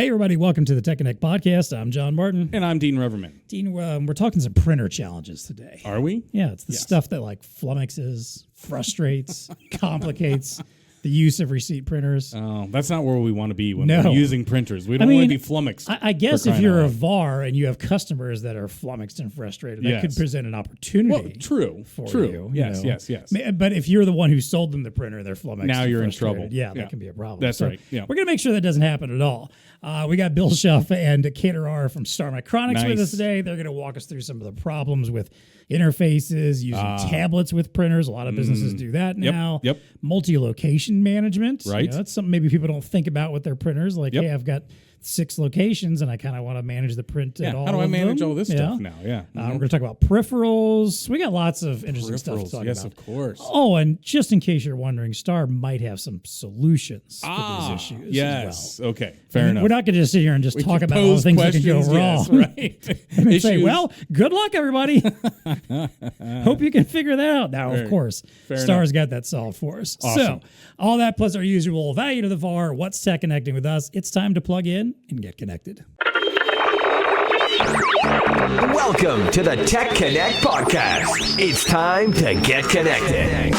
Hey, everybody. Welcome to the TEConnect podcast. I'm John Martin. And I'm Dean Reverman. Dean, we're talking some printer challenges today. Are we? Yeah, it's the stuff that like flummoxes, frustrates, complicates the use of receipt printers. Oh, that's not where we want to be when we're using printers. We don't want to be flummoxed. I guess if you're a VAR and you have customers that are flummoxed and frustrated, that could present an opportunity. True. You. Yes. But if you're the one who sold them the printer, they're flummoxed. Now you're in frustrated. trouble. Yeah, that can be a problem. That's right. Yeah. We're going to make sure that doesn't happen at all. We got Bill Shuff and Orara from Micronics with us today. They're going to walk us through some of the problems with interfaces, using tablets with printers. A lot of businesses do that now. Yep. Multi-location management. Right. That's something maybe people don't think about with their printers. Like, hey, I've got 6 locations and I kind of want to manage the print at all. How do I manage them? all this stuff now? Yeah. We're going to talk about peripherals. We got lots of interesting stuff to talk about. Yes, of course. Oh, and just in case you're wondering, Star might have some solutions for these issues as well. Okay. Fair enough. We're not going to just sit here and just talk about all the things that can go wrong. Yes, right. And say, well, good luck, everybody. Hope you can figure that out. Now, of course, Star's got that solved for us. Awesome. So, all that plus our usual value to the VAR, what's TEConnecting with us? It's time to plug in and get connected. Welcome to the TEConnect podcast. It's time to get connected.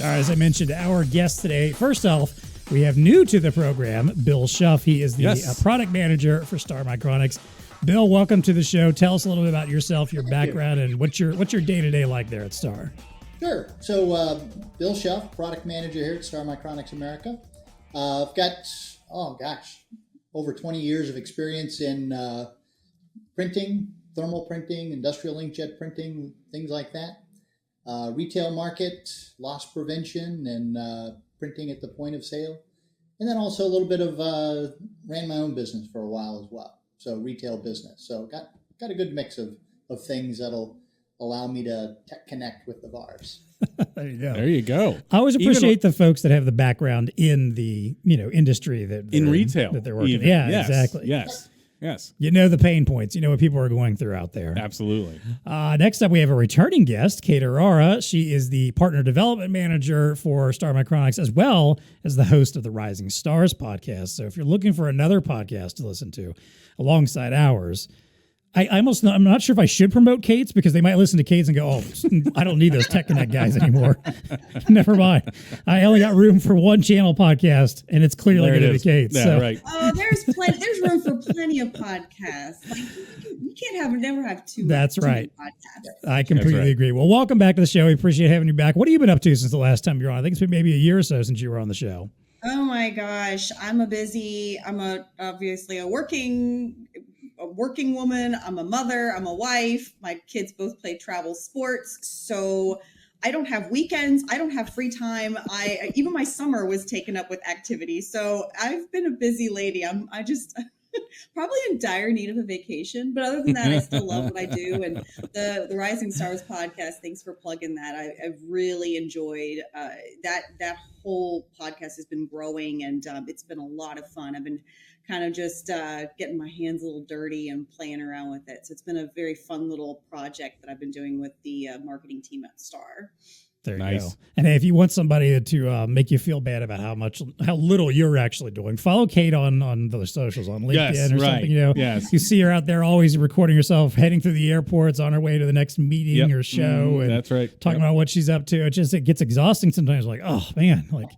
All right, as I mentioned, our guest today, first off, we have new to the program, Bill Shuff. He is the product manager for Micronics. Bill, welcome to the show. Tell us a little bit about yourself, your background, and what's your day-to-day like there at Star. Sure. So, Bill Shuff, product manager here at Micronics America. I've got, over 20 years of experience in printing, thermal printing, industrial inkjet printing, things like that. Retail market, loss prevention, and printing at the point of sale. And then also a little bit of ran my own business for a while as well. So retail business. So got a good mix of things that'll allow me to connect with the VARs. There you go. I always appreciate the folks that have the background in the industry in retail that they're working. Even. Yeah, yes. Exactly. Yes. You know the pain points. You know what people are going through out there. Absolutely. Next up, we have a returning guest, Orara. She is the partner development manager for Micronics, as well as the host of the Rising Stars podcast. So if you're looking for another podcast to listen to alongside ours, I'm not sure if I should promote Kate's because they might listen to Kate's and go, oh, I don't need those TEConnect guys anymore. Never mind. I only got room for one channel podcast, and it's clearly going to be Kate's. Yeah, so. right. Oh, there's room for plenty of podcasts. Like, you can't never have two. That's right. Podcasts. I completely agree. Well, welcome back to the show. We appreciate having you back. What have you been up to since the last time you were on? I think it's been maybe a year or so since you were on the show. Oh my gosh, I'm obviously a working woman. I'm a mother. I'm a wife. My kids both play travel sports. So I don't have weekends. I don't have free time. Even my summer was taken up with activities. So I've been a busy lady. I just probably in dire need of a vacation. But other than that, I still love what I do. And the Rising Stars podcast, thanks for plugging that. I've really enjoyed that whole podcast has been growing, and it's been a lot of fun. I've been kind of just getting my hands a little dirty and playing around with it. So it's been a very fun little project that I've been doing with the marketing team at Star. There you go. And hey, if you want somebody to make you feel bad about how little you're actually doing, follow Kate on the socials, on LinkedIn something. You see her out there always recording herself, heading through the airports on her way to the next meeting or show. And that's right. Talking about what she's up to. It gets exhausting sometimes. Like, oh man, like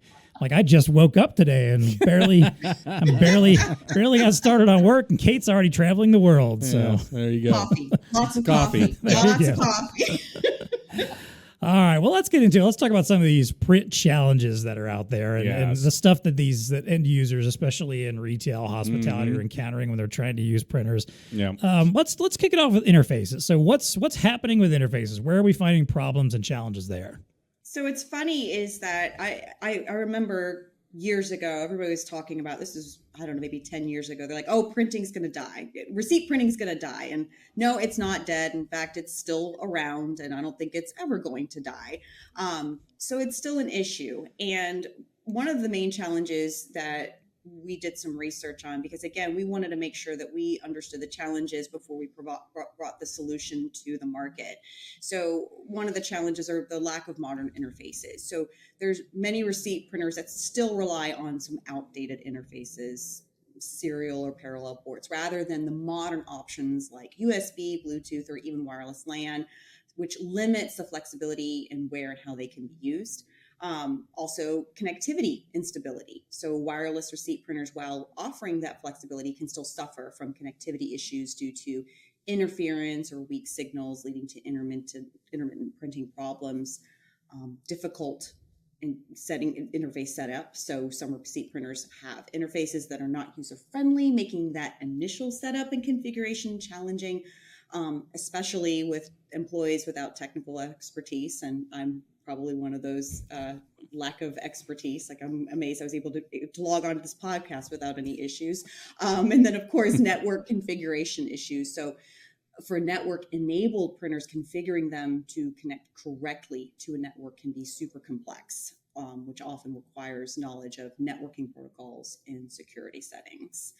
I just woke up today and barely got started on work, and Kate's already traveling the world. So there you go. Coffee, lots of coffee, lots of coffee. All right, well, let's get into it. Let's talk about some of these print challenges that are out there and the stuff that that end users, especially in retail, hospitality, are encountering when they're trying to use printers. Yeah. Let's kick it off with interfaces. So what's happening with interfaces? Where are we finding problems and challenges there? So it's funny is that I remember years ago, everybody was talking about, this is, I don't know, maybe 10 years ago. They're like, oh, printing's going to die. Receipt printing's going to die. And no, it's not dead. In fact, it's still around, and I don't think it's ever going to die. So it's still an issue. And one of the main challenges that we did some research on, because again, we wanted to make sure that we understood the challenges before we brought the solution to the market. So one of the challenges are the lack of modern interfaces. So there's many receipt printers that still rely on some outdated interfaces, serial or parallel ports, rather than the modern options like USB, Bluetooth, or even wireless LAN, which limits the flexibility in where and how they can be used. Also connectivity instability. So wireless receipt printers, while offering that flexibility, can still suffer from connectivity issues due to interference or weak signals, leading to intermittent printing problems, difficult in setting interface setup. So some receipt printers have interfaces that are not user friendly, making that initial setup and configuration challenging, especially with employees without technical expertise. And I'm probably one of those lack of expertise. Like, I'm amazed I was able to log on to this podcast without any issues. And then, of course, network configuration issues. So for network enabled printers, configuring them to connect correctly to a network can be super complex, which often requires knowledge of networking protocols and security settings.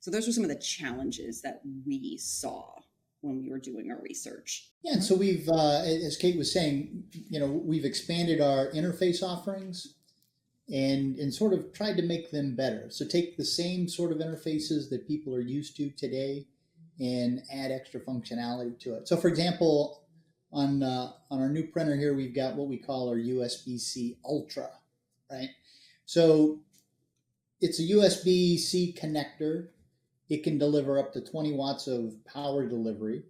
So those were some of the challenges that we saw when we were doing our research. Yeah, and so we've, as Kate was saying, we've expanded our interface offerings and sort of tried to make them better. So take the same sort of interfaces that people are used to today and add extra functionality to it. So for example, on our new printer here, we've got what we call our USB-C Ultra, right? So it's a USB-C connector. It can deliver up to 20 watts of power delivery.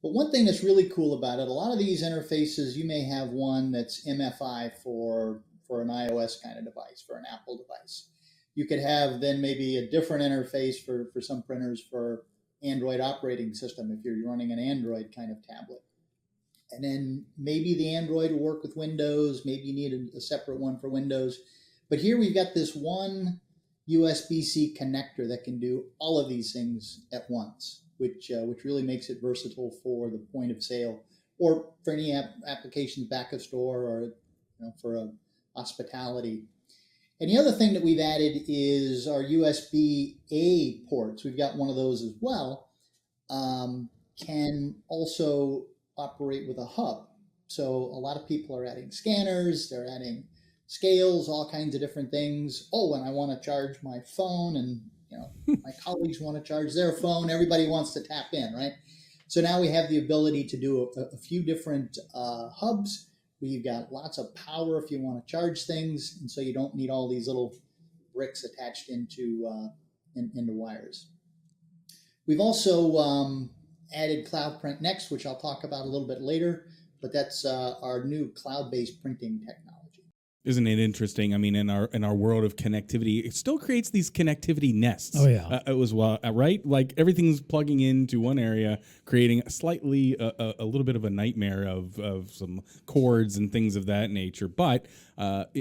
But one thing that's really cool about it, a lot of these interfaces, you may have one that's MFI for an iOS kind of device, for an Apple device. You could have then maybe a different interface for some printers for Android operating system if you're running an Android kind of tablet. And then maybe the Android will work with Windows, maybe you need a separate one for Windows. But here we've got this one USB-C connector that can do all of these things at once, which really makes it versatile for the point of sale or for any applications back of store or for a hospitality. And the other thing that we've added is our USB-A ports. We've got one of those as well. Can also operate with a hub. So a lot of people are adding scanners, they're adding scales, all kinds of different things. Oh, and I want to charge my phone, and my colleagues want to charge their phone. Everybody wants to tap in, right? So now we have the ability to do a few different hubs. We've got lots of power if you want to charge things, and so you don't need all these little bricks attached into wires. We've also added Cloud Print Next, which I'll talk about a little bit later, but that's our new cloud-based printing technology. Isn't it interesting? I mean, in our world of connectivity, it still creates these connectivity nests. Oh yeah, it was right. Like everything's plugging into one area, creating slightly a little bit of a nightmare of some cords and things of that nature. But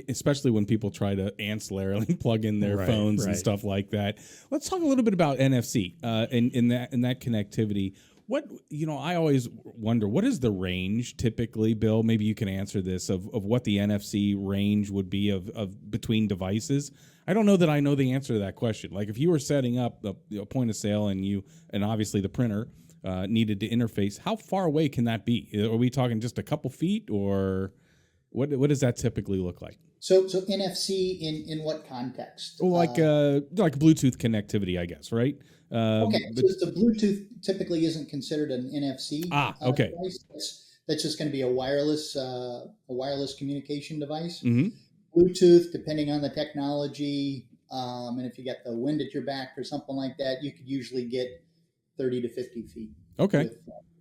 especially when people try to ancillarily plug in their phones and stuff like that. Let's talk a little bit about NFC in that connectivity. What, I always wonder, what is the range typically, Bill? Maybe you can answer this, of what the NFC range would be of between devices. I don't know that I know the answer to that question. Like if you were setting up a point of sale and obviously the printer needed to interface, how far away can that be? Are we talking just a couple feet, or what does that typically look like? So NFC in what context? Well, like Bluetooth connectivity, I guess, right? Okay, so the Bluetooth typically isn't considered an NFC okay. device. That's just going to be a wireless communication device. Mm-hmm. Bluetooth, depending on the technology, and if you get the wind at your back or something like that, you could usually get 30 to 50 feet. Okay. With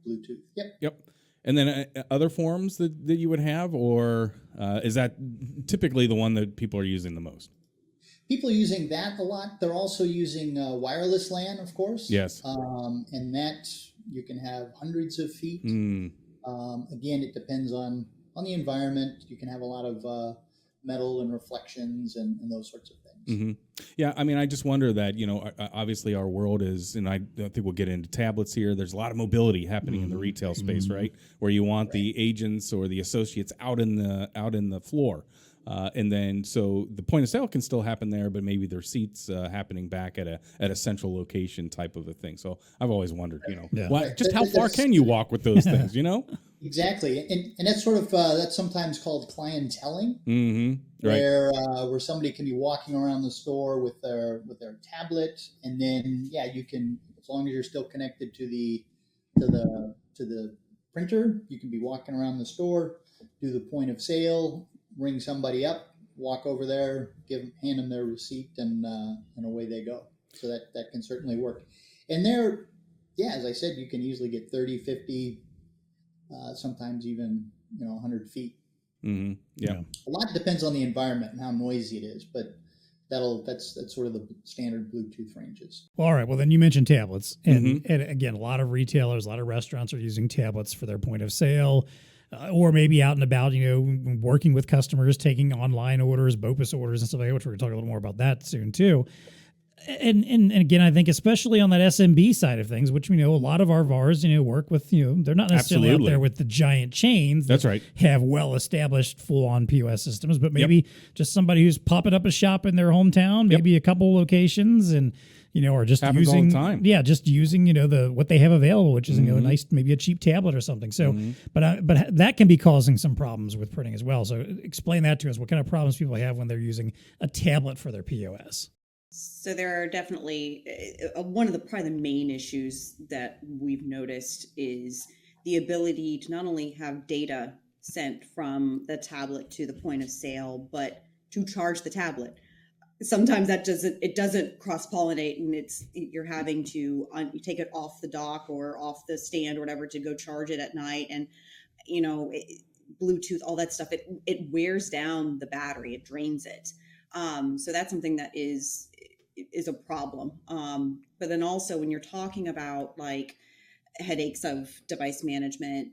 Bluetooth. Yep. And then other forms that you would have, or is that typically the one that people are using the most? People are using that a lot. They're also using wireless LAN, of course. Yes. And that you can have hundreds of feet. Mm. Again, it depends on the environment. You can have a lot of metal and reflections and those sorts of things. Mm-hmm. Yeah, I mean, I just wonder that, obviously our world is, and I think we'll get into tablets here, there's a lot of mobility happening in the retail space, right? Where you want the agents or the associates out in the floor. And then so the point of sale can still happen there, but maybe their receipts happening back at a central location type of a thing. So I've always wondered, just how far can you walk with those things, Exactly, and that's sort of that's sometimes called clienteling, Right. where somebody can be walking around the store with their tablet, and then you can, as long as you're still connected to the printer, you can be walking around the store, do the point of sale, ring somebody up, walk over there, hand them their receipt, and away they go. So that can certainly work. And there, as I said, you can easily get 30, 50, sometimes even 100 feet. Mm-hmm. Yeah. A lot depends on the environment and how noisy it is, but that's sort of the standard Bluetooth ranges. Well, all right. Well, then you mentioned tablets, and again, a lot of retailers, a lot of restaurants are using tablets for their point of sale, or maybe out and about, working with customers, taking online orders, BOPUS orders, and stuff like that. Which we're going to talk a little more about that soon too. And again, I think especially on that SMB side of things, which we know a lot of our VARs, work with, they're not necessarily out there with the giant chains. That's right. Have well-established full-on POS systems, but maybe just somebody who's popping up a shop in their hometown, maybe a couple locations, and or just happens using, all the time. Just using the what they have available, which is a nice, maybe a cheap tablet or something. So, but that can be causing some problems with printing as well. So, explain that to us. What kind of problems people have when they're using a tablet for their POS? So there are definitely one of probably the main issues that we've noticed is the ability to not only have data sent from the tablet to the point of sale, but to charge the tablet. Sometimes that doesn't cross-pollinate, and you're having to you take it off the dock or off the stand or whatever to go charge it at night, and Bluetooth, all that stuff, it wears down the battery, it drains it. So that's something that is a problem. But then also when you're talking about like headaches of device management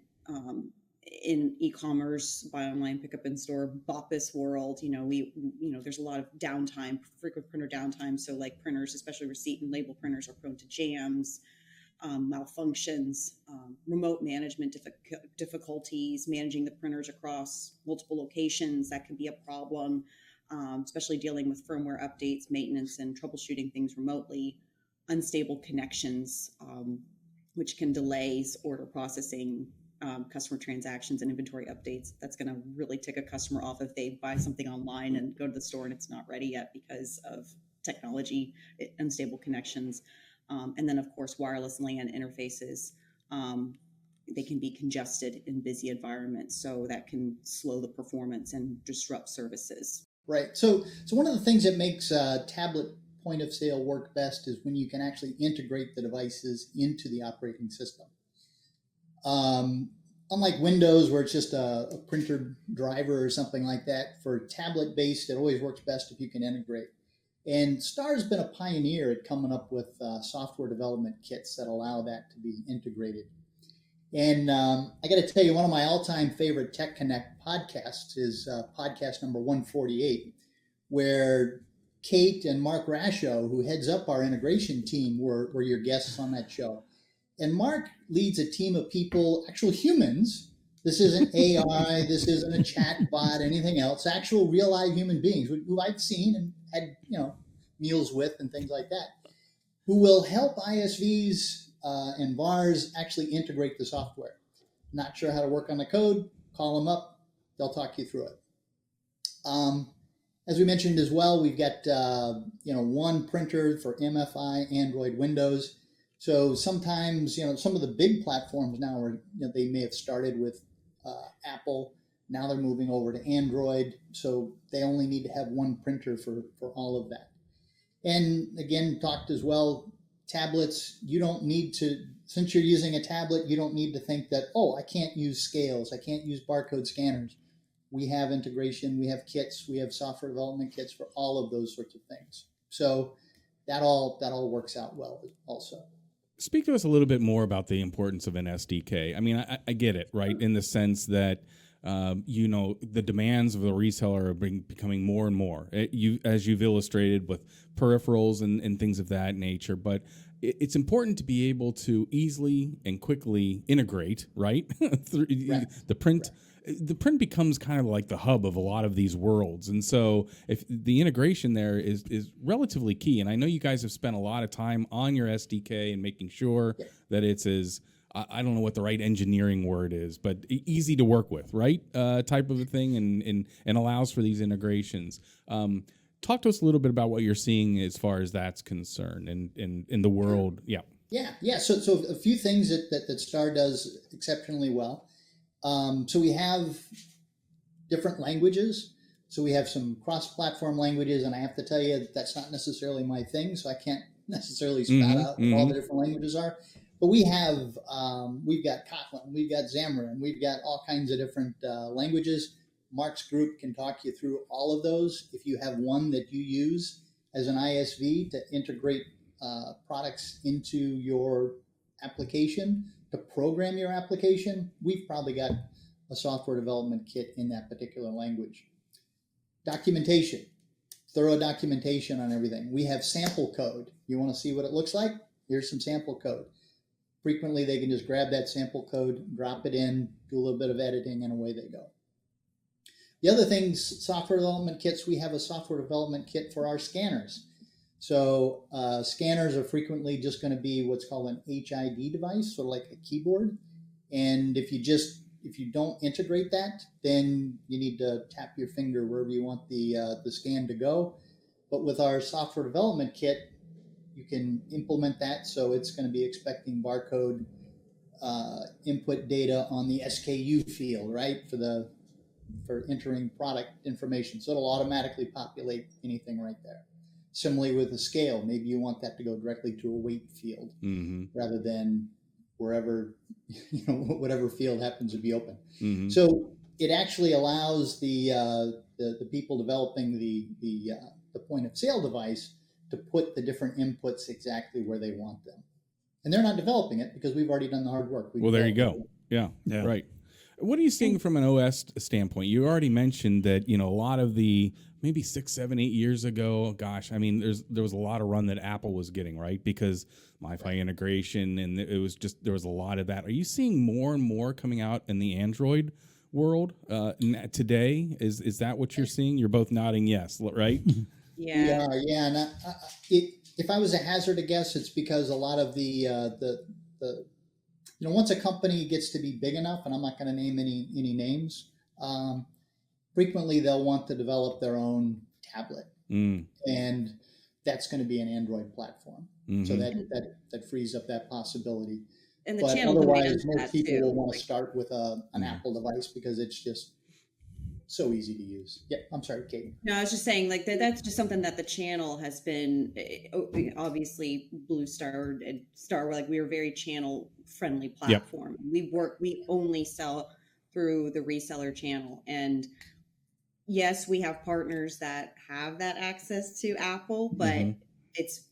in e-commerce, buy online, pick up in store, BOPUS world, there's a lot of downtime, frequent printer downtime. So like printers, especially receipt and label printers, are prone to jams, malfunctions, remote management difficulties, managing the printers across multiple locations. That can be a problem. Especially dealing with firmware updates, maintenance, and troubleshooting things remotely, unstable connections, which can delay order processing, customer transactions, and inventory updates. That's going to really tick a customer off if they buy something online and go to the store and it's not ready yet because of technology, unstable connections. And then, of course, wireless LAN interfaces. They can be congested in busy environments, so that can slow the performance and disrupt services. Right. So one of the things that makes tablet point of sale work best is when you can actually integrate the devices into the operating system. Unlike Windows, where it's just a printer driver or something like that, for tablet based, it always works best if you can integrate. And Star's been a pioneer at coming up with software development kits that allow that to be integrated. And I got to tell you, one of my all-time favorite TEConnect podcasts is podcast number 148, where Kate and Mark Rasho, who heads up our integration team, were your guests on that show. And Mark leads a team of people, actual humans. This isn't AI, this isn't a chat bot, anything else. Actual real live human beings who I've seen and had meals with and things like that, who will help ISVs and VARs actually integrate the software. Not sure how to work on the code? Call them up. They'll talk you through it. As we mentioned as well, we've got one printer for MFI, Android, Windows. So sometimes some of the big platforms now are they may have started with Apple. Now they're moving over to Android. So they only need to have one printer for all of that. And again, talked as well. Tablets, you don't need to, since you're using a tablet, you don't need to think that, I can't use scales, I can't use barcode scanners. We have integration, we have kits, we have software development kits for all of those sorts of things. So that all works out well also. Speak to us a little bit more about the importance of an SDK. I mean, I get it, right? In the sense that the demands of the reseller are becoming more and more. As you've illustrated with peripherals and things of that nature, but it's important to be able to easily and quickly integrate, right? The print the print becomes kind of like the hub of a lot of these worlds. And so if the integration there is relatively key. And I know you guys have spent a lot of time on your SDK and making sure that it's as, I don't know what the right engineering word is, but easy to work with, right? Type of a thing, and allows for these integrations. Talk to us a little bit about what you're seeing as far as that's concerned and in the world. Yeah. Yeah. So a few things that Star does exceptionally well. So we have different languages. So we have some cross-platform languages, and I have to tell you that's not necessarily my thing. So I can't necessarily spout out what all the different languages are. But we have we've got Kotlin, we've got Xamarin, we've got all kinds of different languages. Mark's group can talk you through all of those. If you have one that you use as an ISV to integrate products into your application, to program your application, we've probably got a software development kit in that particular language. Documentation, thorough documentation on everything. We have sample code. You want to see what it looks like? Here's some sample code. Frequently, they can just grab that sample code, drop it in, do a little bit of editing, and away they go. The other things, software development kits, we have a software development kit for our scanners. So scanners are frequently just going to be what's called an HID device, sort of like a keyboard. And if you don't integrate that, then you need to tap your finger wherever you want the scan to go. But with our software development kit, you can implement that, so it's going to be expecting barcode input data on the SKU field, right, for entering product information. So it'll automatically populate anything right there. Similarly with the scale, maybe you want that to go directly to a weight field rather than wherever, whatever field happens to be open. So it actually allows the people developing the point of sale device to put the different inputs exactly where they want them. And they're not developing it because we've already done the hard work. Well, there you go. Yeah, right. What are you seeing from an OS standpoint? You already mentioned that, a lot of the maybe 6, 7, 8 years ago, gosh, I mean, there was a lot of run that Apple was getting, right? Because MiFi integration, and it was just, there was a lot of that. Are you seeing more and more coming out in the Android world today? Is that what you're seeing? You're both nodding yes, right? Yeah. Yeah. And if I was a hazard to guess, it's because a lot of the once a company gets to be big enough, and I'm not going to name any names, frequently they'll want to develop their own tablet, and that's going to be an Android platform. So that frees up that possibility. And the but channel otherwise, most that people too. will want to start with an Apple device because it's just so easy to use. Yeah, I'm sorry, Kate. No, I was just saying, like, that's just something that the channel has been, obviously BlueStar and Star, like, we are a very channel friendly platform. We only sell through the reseller channel. And yes, we have partners that have that access to Apple, but it's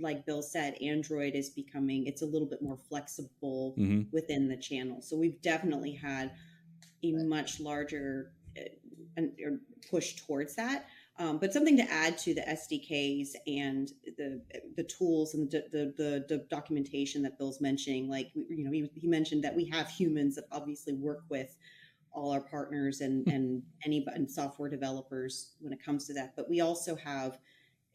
like Bill said, Android is becoming, it's a little bit more flexible within the channel. So we've definitely had a much larger push towards that. But something to add to the SDKs and the tools and the documentation that Bill's mentioning, like, he mentioned that we have humans that obviously work with all our partners and software developers when it comes to that. But we also have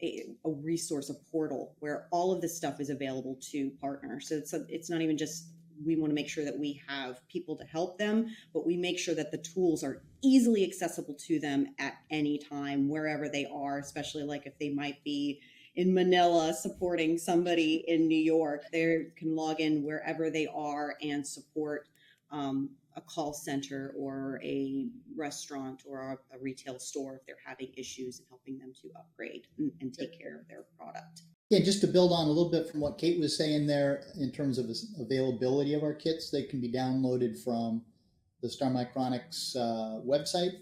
a resource, a portal where all of this stuff is available to partners. So it's not even just, we want to make sure that we have people to help them, but we make sure that the tools are easily accessible to them at any time, wherever they are, especially like if they might be in Manila supporting somebody in New York, they can log in wherever they are and support a call center or a restaurant or a retail store if they're having issues, and helping them to upgrade and take care of their product. Yeah, just to build on a little bit from what Kate was saying there in terms of the availability of our kits, they can be downloaded from the Star Micronics website.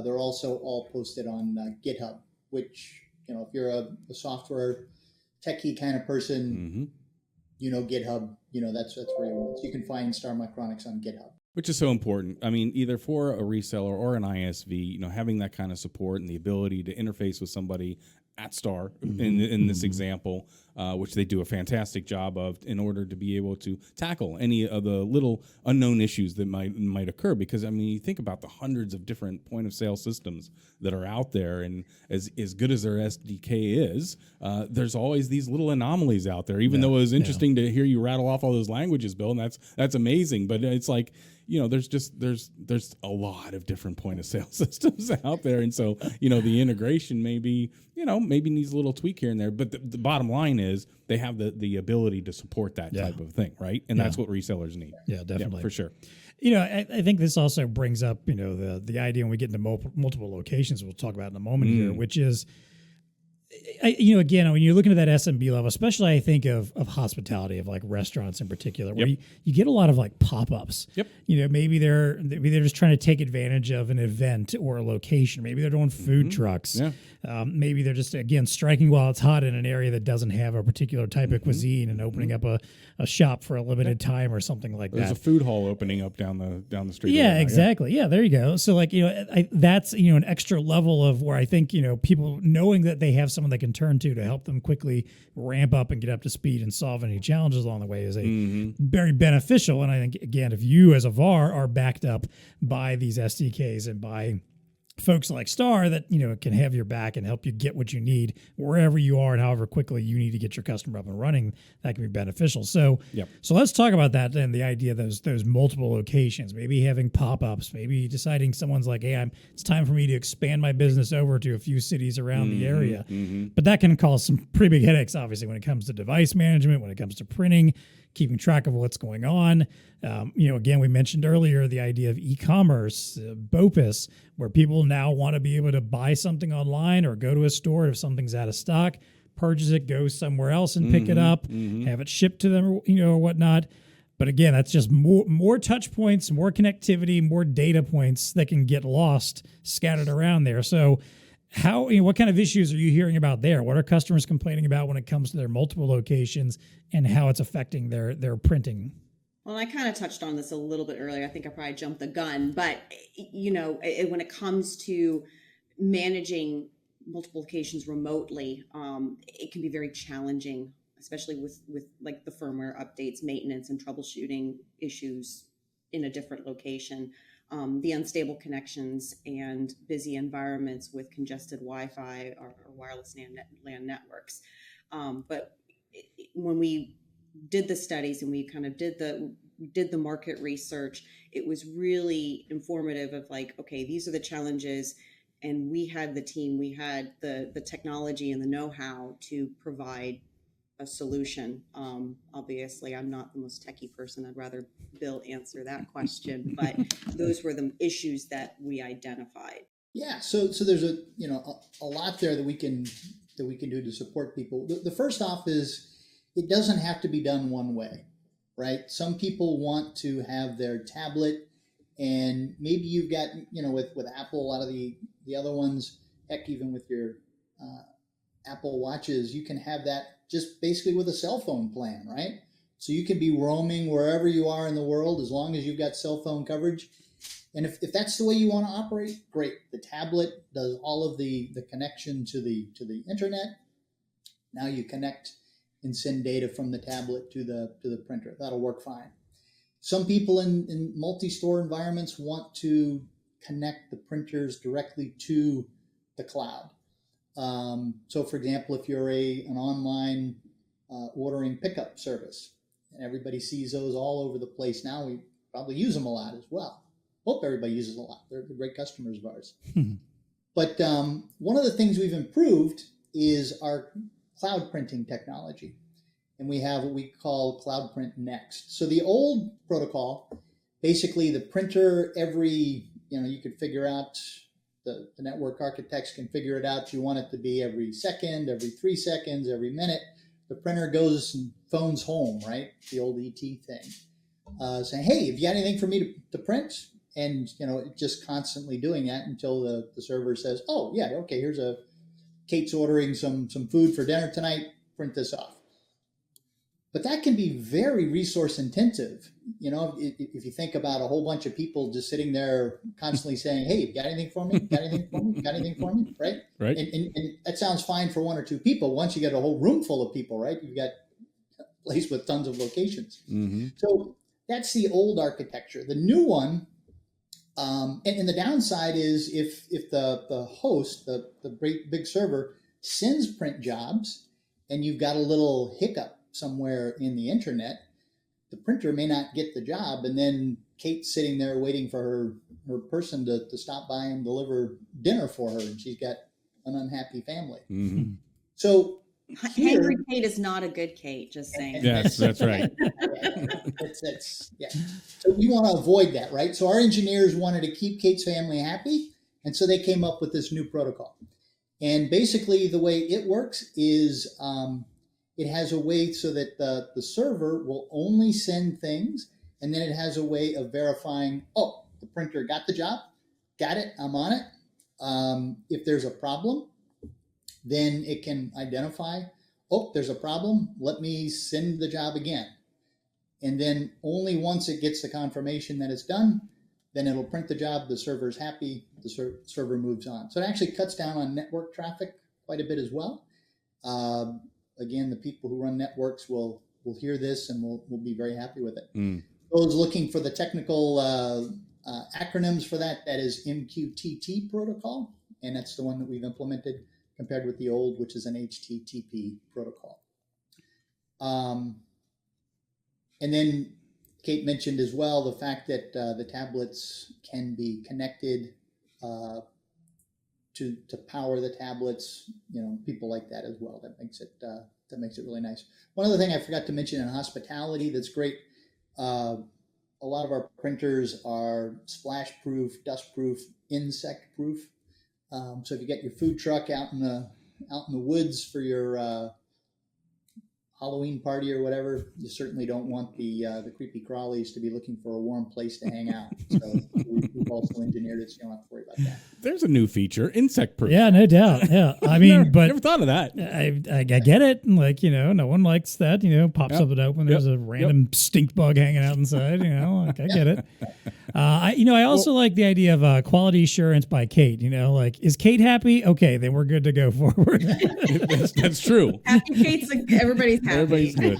They're also all posted on GitHub, which, if you're a software techie kind of person, GitHub, that's where you want. So you can find Star Micronics on GitHub. Which is so important. I mean, either for a reseller or an ISV, having that kind of support and the ability to interface with somebody at Star in this example, which they do a fantastic job of, in order to be able to tackle any of the little unknown issues that might occur. Because I mean, you think about the hundreds of different point of sale systems that are out there, and as good as their SDK is, there's always these little anomalies out there. Even though it was interesting to hear you rattle off all those languages, Bill, and that's amazing. But it's like, there's a lot of different point of sale systems out there, and so the integration maybe needs a little tweak here and there. But the bottom line is they have the ability to support that type of thing, right? And that's what resellers need. Yeah, definitely, for sure. I think this also brings up the idea when we get into multiple locations, we'll talk about in a moment here, which is, again, when you're looking at that SMB level, especially I think of hospitality, of like restaurants in particular, where you get a lot of like pop-ups. Yep. Maybe they're just trying to take advantage of an event or a location. Maybe they're doing food trucks. Yeah. Maybe they're just, again, striking while it's hot in an area that doesn't have a particular type of cuisine and opening up a shop for a limited time or something like There's that. a food hall opening up down the street. Yeah, exactly. Yeah, there you go. So like, that's, an extra level of where I think, people knowing that they have someone they can turn to help them quickly ramp up and get up to speed and solve any challenges along the way is very beneficial. And I think, again, if you as a VAR are backed up by these SDKs and by folks like Star that can have your back and help you get what you need wherever you are and however quickly you need to get your customer up and running, that can be beneficial. So so let's talk about that then, the idea of those multiple locations, maybe having pop-ups, maybe deciding someone's like, hey, it's time for me to expand my business over to a few cities around the area. But that can cause some pretty big headaches, obviously, when it comes to device management, when it comes to printing, keeping track of what's going on. Again, we mentioned earlier the idea of e-commerce, BOPIS, where people now want to be able to buy something online or go to a store if something's out of stock, purchase it, go somewhere else and pick it up, have it shipped to them, or whatnot. But again, that's just more touch points, more connectivity, more data points that can get lost, scattered around there. So what kind of issues are you hearing about there? What are customers complaining about when it comes to their multiple locations and how it's affecting their printing? Well, I kind of touched on this a little bit earlier. I think I probably jumped the gun, but when it comes to managing multiple locations remotely, it can be very challenging, especially with like the firmware updates, maintenance, and troubleshooting issues in a different location. The unstable connections and busy environments with congested Wi-Fi or wireless LAN networks. But when we did the studies and we kind of did the market research, it was really informative of like, okay, these are the challenges, and we had the team, we had the technology and the know-how to provide a solution. Obviously, I'm not the most techie person. I'd rather Bill answer that question, but those were the issues that we identified. Yeah, so there's a lot there that we can do to support people. The first off is it doesn't have to be done one way, right? Some people want to have their tablet, and maybe you've got with Apple, a lot of the other ones, heck, even with your Apple Watches, you can have that just basically with a cell phone plan, right? So you can be roaming wherever you are in the world as long as you've got cell phone coverage. And if that's the way you want to operate, great. The tablet does all of the connection to the internet. Now you connect and send data from the tablet to the printer. That'll work fine. Some people in multi-store environments want to connect the printers directly to the cloud. So, for example, if you're an online ordering pickup service, and everybody sees those all over the place now, we probably use them a lot as well. Hope everybody uses a lot. They're great customers of ours. But one of the things we've improved is our cloud printing technology. And we have what we call Cloud Print Next. So the old protocol, basically the printer you could figure out, the network architects can figure it out. You want it to be every second, every 3 seconds, every minute. The printer goes and phones home, right? The old ET thing. Saying, hey, have you got anything for me to print? And, just constantly doing that until the server says, oh, yeah, okay, Kate's ordering some food for dinner tonight, print this off. But that can be very resource intensive. You know, if you think about a whole bunch of people just sitting there constantly saying, "Hey, you got anything for me? Got anything for me? Got anything for me?" Right? Right. And that sounds fine for one or two people. Once you get a whole room full of people, right? You've got a place with tons of locations. Mm-hmm. So that's the old architecture. The new one, and the downside is if the host, the great big server, sends print jobs, and you've got a little hiccup somewhere in the internet, the printer may not get the job, and then Kate's sitting there waiting for her person to stop by and deliver dinner for her, and she's got an unhappy family. Mm-hmm. So Hangry Kate is not a good Kate, just saying. Yes, that's right. Yeah. So we want to avoid that, right? So our engineers wanted to keep Kate's family happy, and so they came up with this new protocol. And basically the way it works is it has a way so that the server will only send things, and then it has a way of verifying, oh, the printer got the job, got it, I'm on it. If there's a problem, then it can identify, oh, there's a problem, let me send the job again. And then only once it gets the confirmation that it's done, then it'll print the job, the server's happy, the server moves on. So it actually cuts down on network traffic quite a bit as well. Again, the people who run networks will hear this and will be very happy with it. Those looking for the technical acronyms for that is MQTT protocol, and that's the one that we've implemented compared with the old, which is an HTTP protocol. And then Kate mentioned as well the fact that the tablets can be connected to power the tablets. You know, people like that as well. That makes it really nice. One other thing I forgot to mention in hospitality that's great. A lot of our printers are splash proof, dust proof, insect proof. So if you get your food truck out in the woods for your Halloween party or whatever, you certainly don't want the creepy crawlies to be looking for a warm place to hang out. So we've also engineered it so you don't have to worry about that. There's a new feature, insect proof. Yeah, no doubt. Yeah, I mean, never thought of that. I get it. Like, you know, no one likes that. You know, pop something open. There's a random stink bug hanging out inside. You know, like I get it. I also like the idea of quality assurance by Kate. You know, like, is Kate happy? Okay, then we're good to go forward. That's true. Happy Kate's everybody's happy. Everybody's good.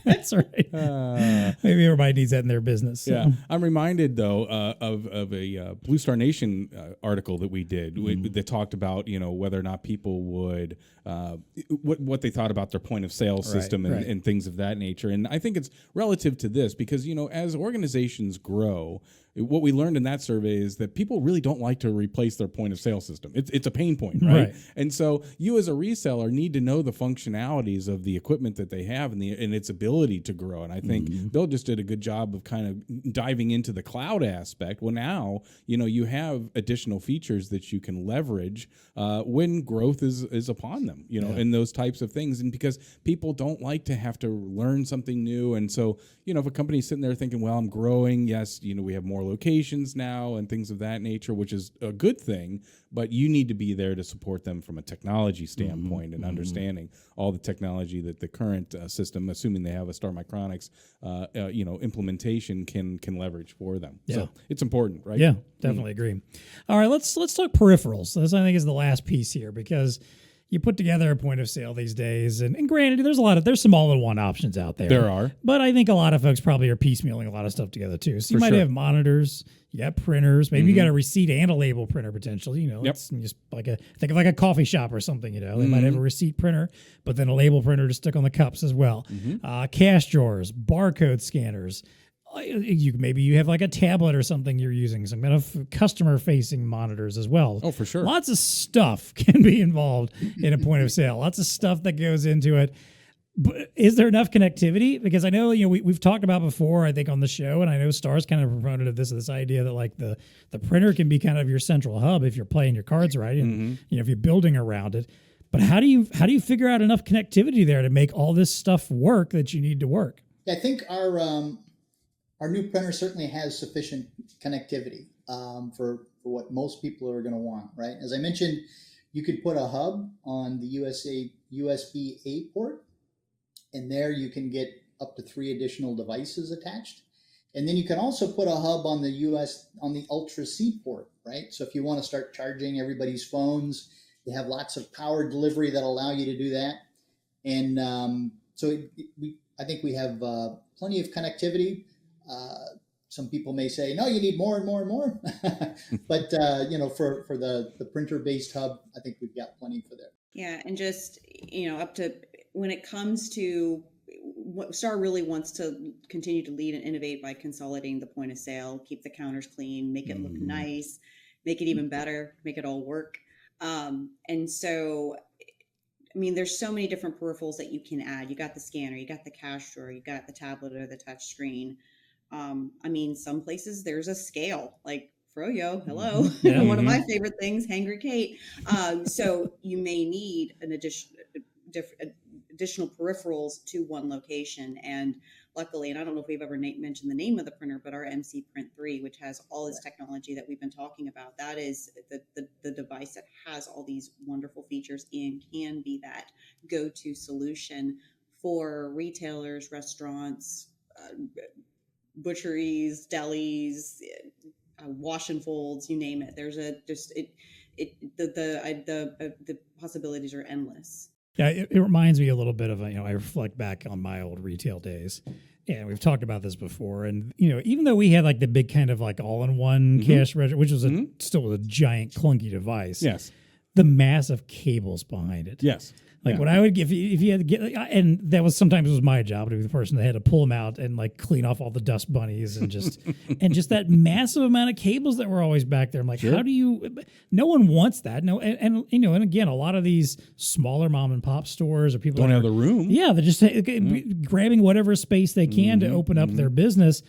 That's right. Maybe everybody needs that in their business. So. Yeah, I'm reminded though of a BlueStar Nation article that we did that talked about, you know, whether or not people would what they thought about their point of sale system and things of that nature. And I think it's relative to this because, you know, as organizations grow, what we learned in that survey is that people really don't like to replace their point of sale system. It's a pain point, right? And so you as a reseller need to know the functionalities of the equipment that they have and its ability to grow. And I think Bill just did a good job of kind of diving into the cloud aspect. Well, now, you know, you have additional features that you can leverage when growth is upon them, you know, and those types of things. And because people don't like to have to learn something new. And so, you know, if a company's sitting there thinking, well, I'm growing, yes, you know, we have more locations now and things of that nature, which is a good thing, but you need to be there to support them from a technology standpoint and understanding all the technology that the current system, assuming they have a Star Micronics, you know, implementation can leverage for them. Yeah. So it's important, right? Yeah, definitely agree. All right, let's talk peripherals. This I think is the last piece here because you put together a point of sale these days, and granted, there's some all-in-one options out there. There are, but I think a lot of folks probably are piecemealing a lot of stuff together too. So you might have monitors, you got printers, maybe you got a receipt and a label printer potentially. You know, it's just think of like a coffee shop or something. You know, they might have a receipt printer, but then a label printer to stick on the cups as well. Cash drawers, barcode scanners. Maybe you have like a tablet or something you're using, some kind of customer-facing monitors as well. Oh, for sure. Lots of stuff can be involved in a point of sale. Lots of stuff that goes into it. But is there enough connectivity? Because I know, you know, we've talked about before, I think on the show, and I know Star's kind of proponent of this idea that like the printer can be kind of your central hub if you're playing your cards right, and you know, if you're building around it. But how do you figure out enough connectivity there to make all this stuff work that you need to work? I think our new printer certainly has sufficient connectivity for what most people are going to want, right? As I mentioned, you could put a hub on the USB-A port, and there you can get up to 3 additional devices attached. And then you can also put a hub on the Ultra C port, right? So if you want to start charging everybody's phones, you have lots of power delivery that allow you to do that. And I think we have plenty of connectivity. Some people may say, no, you need more and more and more. But, for the printer-based hub, I think we've got plenty for there. Yeah, and just, up to when it comes to what Star really wants to continue to lead and innovate by consolidating the point of sale, keep the counters clean, make it look nice, make it even better, make it all work. And so, there's so many different peripherals that you can add. You got the scanner, you got the cash drawer, you got the tablet or the touch screen. Some places there's a scale, like Froyo, hello. Yeah. One of my favorite things, Hangry Kate. So you may need an additional peripherals to one location. And luckily, and I don't know if we've ever mentioned the name of the printer, but our MC Print 3, which has all this technology that we've been talking about, that is the device that has all these wonderful features and can be that go-to solution for retailers, restaurants, butcheries, delis, wash and folds, you name it. The possibilities are endless. Yeah, it reminds me a little bit of, I reflect back on my old retail days. And we've talked about this before. And, even though we had like the big kind of like all-in-one cash register, which was still a giant clunky device. Yes. The massive cables behind it. Yes. Like what I would give, if you had to get, and that was sometimes it was my job to be the person that had to pull them out and like clean off all the dust bunnies and just that massive amount of cables that were always back there. I'm like, how do you? No one wants that. No, and again, a lot of these smaller mom and pop stores or people don't have the room. Yeah, they're just grabbing whatever space they can to open up their business.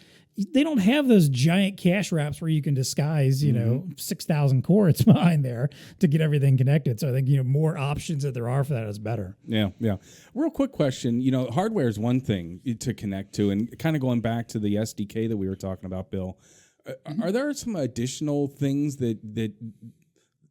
They don't have those giant cash wraps where you can disguise, 6,000 cords behind there to get everything connected. So I think, more options that there are for that is better. Yeah, yeah. Real quick question. Hardware is one thing to connect to, and kind of going back to the SDK that we were talking about, Bill, are there some additional things that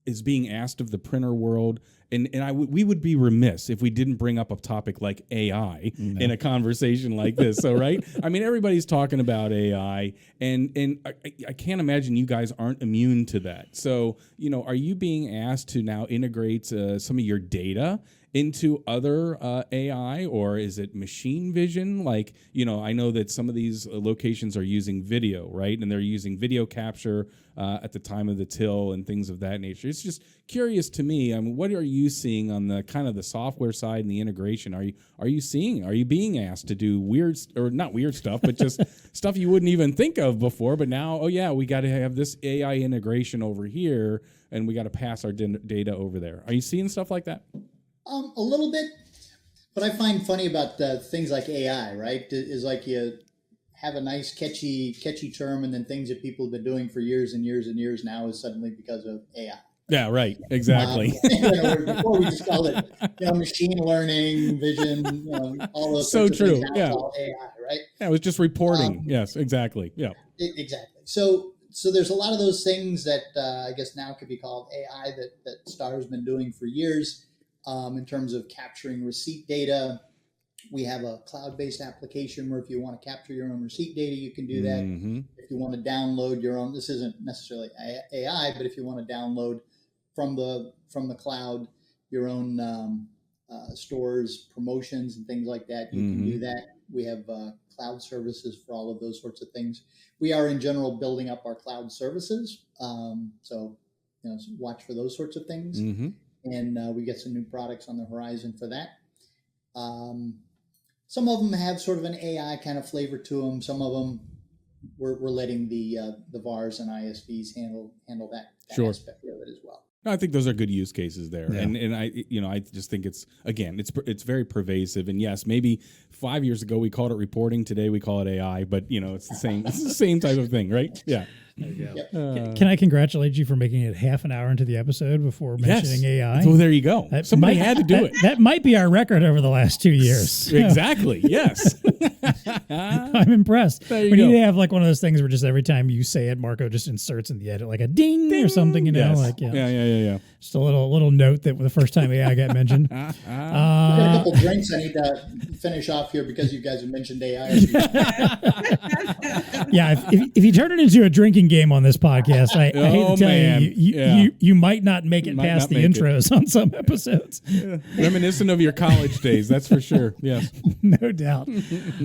is being asked of the printer world? And we would be remiss if we didn't bring up a topic like AI in a conversation like this. So, right? Everybody's talking about AI, and I can't imagine you guys aren't immune to that. So, are you being asked to now integrate some of your data into other AI, or is it machine vision? Like, I know that some of these locations are using video, right? And they're using video capture at the time of the till and things of that nature. It's just curious to me. What are you seeing on the kind of the software side and the integration? Are you being asked to do weird, or not weird stuff, but just stuff you wouldn't even think of before? But now, we got to have this AI integration over here, and we got to pass our data over there. Are you seeing stuff like that? A little bit, but I find funny about things like AI, right? Is like you have a nice catchy term, and then things that people have been doing for years and years and years now is suddenly because of AI. Yeah, right. Exactly. Before we just called it, machine learning, vision, all those. So true. Yeah. All AI, right? Yeah, it was just reporting. Yes, exactly. Yeah. Exactly. So there's a lot of those things that I guess now could be called AI that Star's been doing for years. In terms of capturing receipt data, we have a cloud-based application where if you want to capture your own receipt data, you can do that. If you want to download your own, this isn't necessarily AI, but if you want to download from the cloud your own stores, promotions, and things like that, you can do that. We have cloud services for all of those sorts of things. We are in general building up our cloud services, so watch for those sorts of things. And we get some new products on the horizon for that. Some of them have sort of an AI kind of flavor to them. Some of them we're letting the VARs and ISVs handle that aspect of it as well. I think those are good use cases there, Yeah. and I just think it's very pervasive. And yes, maybe 5 years ago we called it reporting. Today we call it AI, but it's the same. It's the same type of thing, right? Yeah. There you go. Can I congratulate you for making it half an hour into the episode before mentioning AI? Well, there you go. Somebody had to do it. That might be our record over the last 2 years. Exactly. Yes. I'm impressed. There you We go. need to have like one of those things where just every time you say it, Marco just inserts in the edit like a ding, or something, Yes. like Yeah. just a little note that the first time AI got mentioned. I've got a couple drinks I need to finish off here because you guys have mentioned AI. Yeah, if you turn it into a drinking game on this podcast, I hate to tell you might not make it past the intros on some episodes. Yeah. Reminiscent of your college days, that's for sure. Yes, no doubt.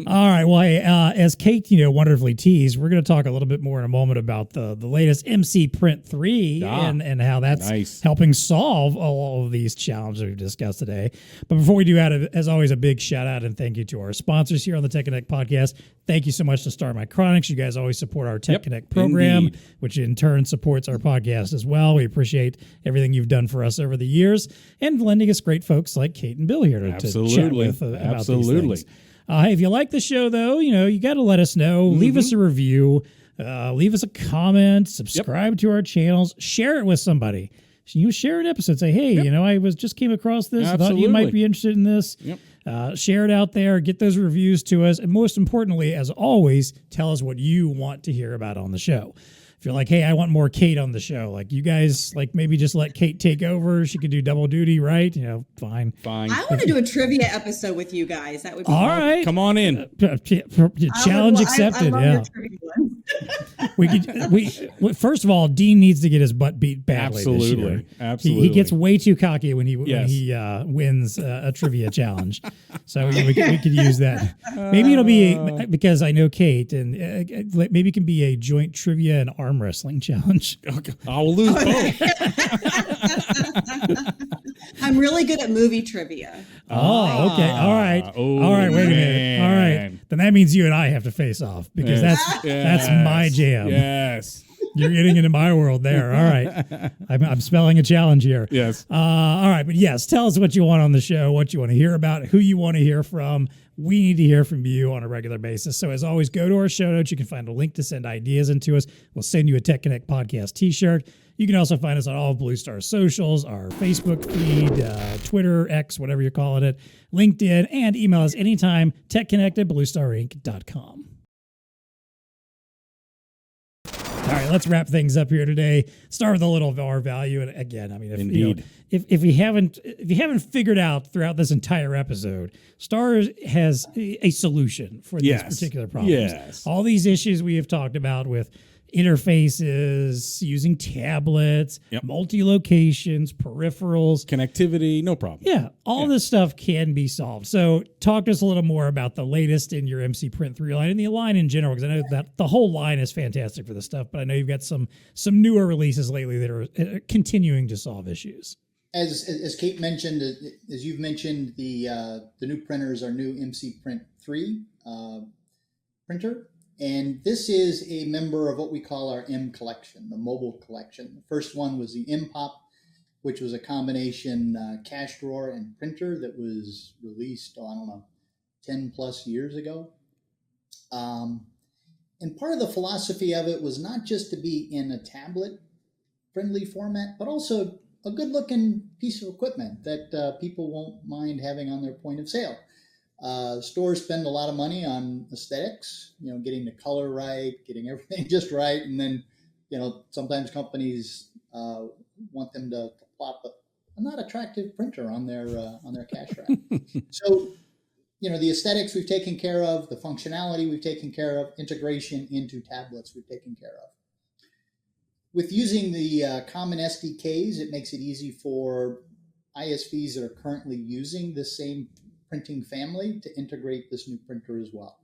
All right. Well, hey, as Kate, wonderfully teased, we're going to talk a little bit more in a moment about the latest MC Print 3 and how that's helping solve all of these challenges we've discussed today. But before we do that, as always, a big shout out and thank you to our sponsors here on the TEConnect podcast. Thank you so much to Star Micronics. You guys always support our TEConnect program, which in turn supports our podcast as well. We appreciate everything you've done for us over the years and lending us great folks like Kate and Bill here to chat with about these things. Hey, if you like the show, though, you got to let us know. Leave us a review. Leave us a comment. Subscribe to our channels. Share it with somebody. Share an episode. Say, hey, I just came across this. I thought you might be interested in this. Share it out there. Get those reviews to us. And most importantly, as always, tell us what you want to hear about on the show. If you're like, hey, I want more Kate on the show, like you guys, maybe just let Kate take over. She could do double duty, right? Fine. I want to do a trivia episode with you guys. That would be all right. Come on in. Challenge accepted. I we could. First of all, Dean needs to get his butt beat badly this year. Absolutely. He gets way too cocky when he wins a trivia challenge. So we could use that. Maybe it'll be because I know Kate, and maybe it can be a joint trivia and arm wrestling challenge. I'll lose both. I'm really good at movie trivia. Oh, okay. All right. Wait a minute. All right. Then that means you and I have to face off because that's my jam. Yes. You're getting into my world there. All right. I'm spelling a challenge here. Yes. All right. But yes, tell us what you want on the show, what you want to hear about, who you want to hear from. We need to hear from you on a regular basis. So as always, go to our show notes. You can find a link to send ideas into us. We'll send you a TEConnect podcast t-shirt. You can also find us on all of BlueStar socials, our Facebook feed, Twitter, X, whatever you're calling it, LinkedIn, and email us anytime, TEConnect@BlueStarInc.com. All right, let's wrap things up here today. Start with a little of our value, and again, if you haven't figured out throughout this entire episode, Star has a solution for these particular problems. Yes. All these issues we have talked about with interfaces, using tablets, multi-locations, peripherals. Connectivity, no problem. Yeah, all this stuff can be solved. So talk to us a little more about the latest in your MC Print 3 line and the line in general, because I know that the whole line is fantastic for this stuff, but I know you've got some newer releases lately that are continuing to solve issues. As Kate mentioned, as you've mentioned, the new printers are new MC Print 3 printer. And this is a member of what we call our M collection, the mobile collection. The first one was the MPOP, which was a combination cash drawer and printer that was released, 10 plus years ago. And part of the philosophy of it was not just to be in a tablet-friendly format, but also a good-looking piece of equipment that people won't mind having on their point of sale. Stores spend a lot of money on aesthetics, getting the color right, getting everything just right. And then, sometimes companies want them to plop a not attractive printer on their cash rack. So, the aesthetics we've taken care of, the functionality we've taken care of, integration into tablets we've taken care of. With using the common SDKs, it makes it easy for ISVs that are currently using the same printing family to integrate this new printer as well.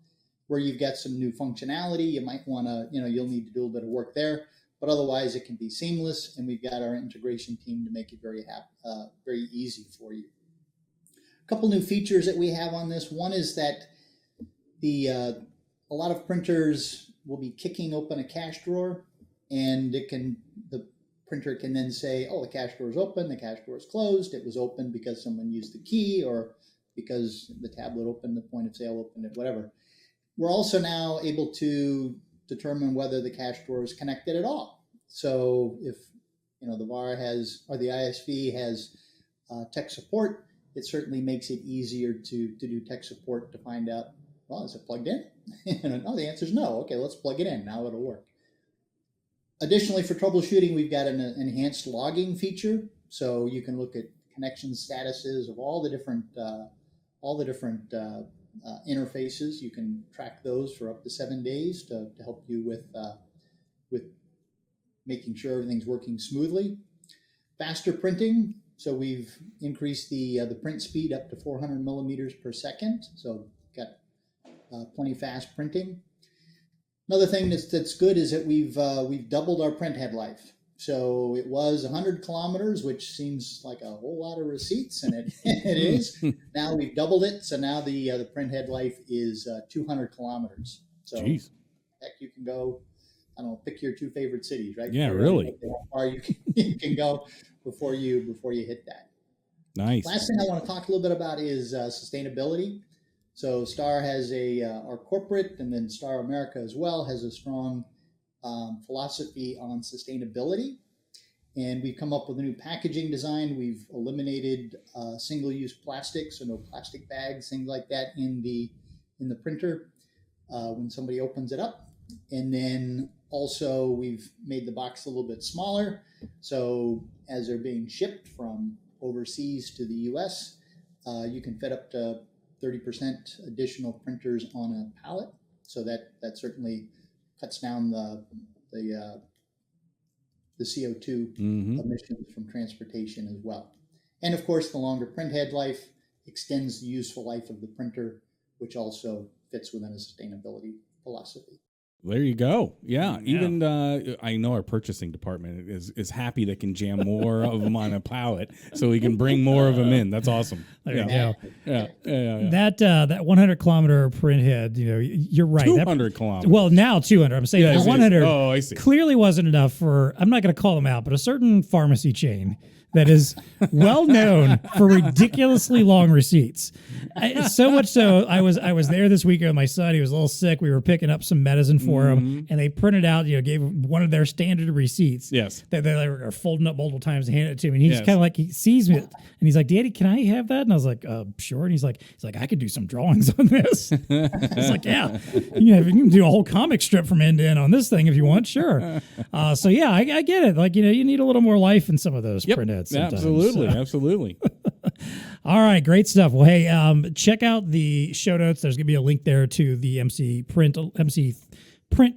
Where you've got some new functionality, you might want to, you'll need to do a bit of work there, but otherwise it can be seamless, and we've got our integration team to make it very easy for you. A couple new features that we have on this. One is that a lot of printers will be kicking open a cash drawer, and the printer can then say, oh, the cash drawer is open, the cash drawer is closed, it was open because someone used the key, or because the tablet opened, the point of sale opened it, whatever. We're also now able to determine whether the cash drawer is connected at all. So if the VAR has, or the ISV has tech support, it certainly makes it easier to do tech support to find out, well, is it plugged in? No, the answer is no. Okay, let's plug it in. Now it'll work. Additionally, for troubleshooting, we've got an enhanced logging feature. So you can look at connection statuses of all the different interfaces. You can track those for up to 7 days to help you with making sure everything's working smoothly. Faster printing. So we've increased the print speed up to 400 millimeters per second. So got plenty fast printing. Another thing that's good is that we've doubled our print head life. So it was 100 kilometers, which seems like a whole lot of receipts, and it is. Now we've doubled it, so now the print head life is 200 kilometers. So Jeez. heck, you can go, I don't know, pick your 2 favorite cities, right? Yeah, really. How far you can go before you hit that. Nice. Last thing I want to talk a little bit about is sustainability. So Star has our corporate, and then Star America as well, has a strong philosophy on sustainability. And we've come up with a new packaging design. We've eliminated single-use plastic, so no plastic bags, things like that in the printer when somebody opens it up. And then also we've made the box a little bit smaller. So as they're being shipped from overseas to the US, you can fit up to 30% additional printers on a pallet. So that certainly cuts down the CO2 emissions from transportation as well. And of course, the longer print head life extends the useful life of the printer, which also fits within a sustainability philosophy. There you go. Yeah. Even I know our purchasing department is happy they can jam more of them on a pallet so we can bring more of them in. That's awesome. There you go. Yeah. That 100 kilometer print head, you're right. 200 kilometers. Well, now 200. I'm saying the 100 I see. clearly wasn't enough for, I'm not going to call them out, but a certain pharmacy chain that is well known for ridiculously long receipts. So much so, I was there this weekend with my son. He was a little sick. We were picking up some medicine for him, and they printed out, gave him one of their standard receipts. Yes. That they were folding up multiple times to hand it to him. And he's kind of like, he sees me, and he's like, "Daddy, can I have that?" And I was like, "Sure." And he's like, "I could do some drawings on this." I was like, "Yeah, you can do a whole comic strip from end to end on this thing if you want, sure." So yeah, I get it. Like, you need a little more life in some of those print heads. Absolutely. All right, great stuff. Well, hey, check out the show notes. There's going to be a link there to the MC Print